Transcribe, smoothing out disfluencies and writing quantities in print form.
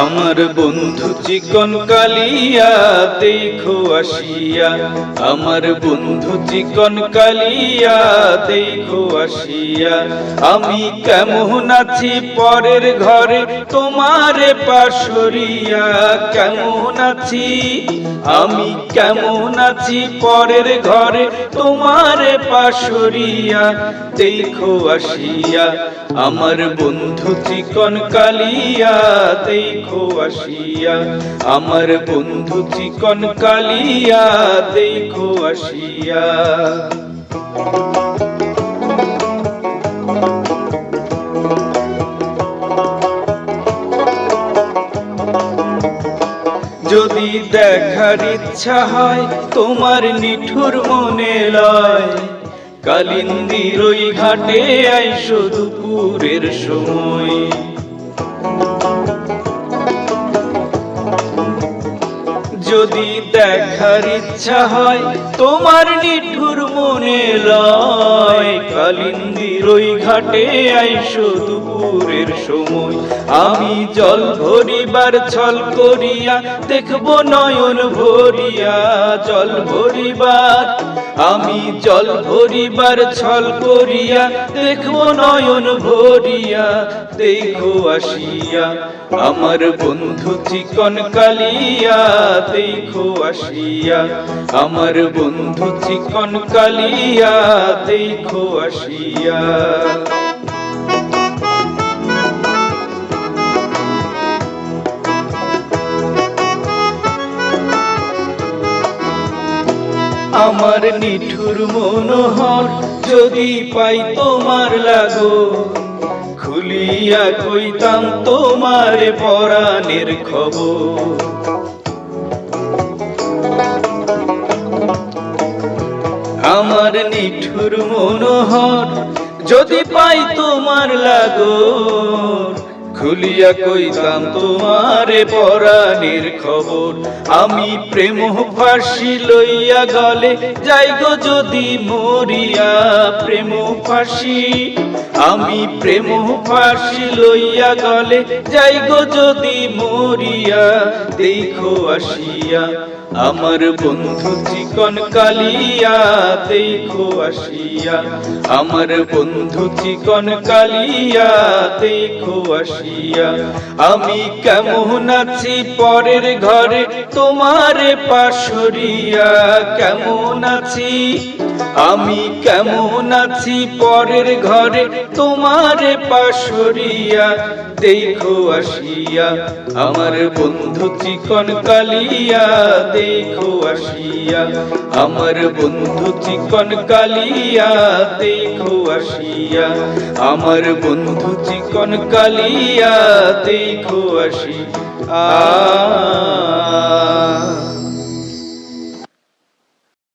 আমার বন্ধু চিকন কালিয়া দেখো আসিয়া, আমার বন্ধু চিকন কালিয়া দেখো আসিয়া। আমি কেমন আছি পরের ঘরে তোমারে পাশরিয়া, কেমন আছি আমি কেমন আছি পরের ঘরে তোমারে পাশরিয়া দেখো আসিয়া। আমার বন্ধু চিকন কালিয়া দেখো আসিয়া, আমার বন্ধু চিকন কালিয়া দেখো আসিয়া। যদি দেখার ইচ্ছা হয় তোমার নিঠুর মনে লয়, কালিন্দির ওই ঘাটে আইসো দুপুরের সময়। যদি দেখার ইচ্ছা হয় তোমার নিঠুর মনে লয়, কালিন্দির ওই ঘাটে আইসো দুপুরের সময়। আমি জল ভরিবার ছল করিয়া দেখবো নয়ন ভরিয়া, জল ভরিবার আমি জল ভরিবার ছল করিয়া দেখবো নয়ন ভরিয়া দেখো আসিয়া। আমার বন্ধু চিকন কালিয়া দেখো আসিয়া, আমার বন্ধু চিকন কালিয়া দেখো আসিয়া। আমার নিঠুর মনোহর যদি পাই তোমার লাগো, খুলিয়া কইতাম তোমার পরাণের খবর। আমার নিঠুর মনোহর যদি পাই তোমার লাগো, খুলিয়া কইতাম তোমার পরাণের খবর। আমি প্রেম ফাঁসি লইয়া গলে যাই গো যদি মরিয়া, প্রেম ফাঁসি আমি প্রেম ফাঁসি লইয়া গলে যাই গো যদি মরিয়া দেখো আসিয়া। আমার বন্ধু চিকন কালিয়া দেখো আসিয়া, আমার বন্ধু চিকন কালিয়া দেখো আসিয়া। আমি কেমন আছি পরের ঘরে তোমারে পাশরিয়া, কেমন আছি আমি কেমন আছি পরের ঘরে তোমারে পাশরিয়া দেখো আসিয়া। আমার বন্ধু চিকন কালিয়া দেখো আসিয়া, আমার বন্ধু চিকন কালিয়া দেখো আসিয়া, আমার বন্ধু চিকন কালিয়া দেখো আসিয়া।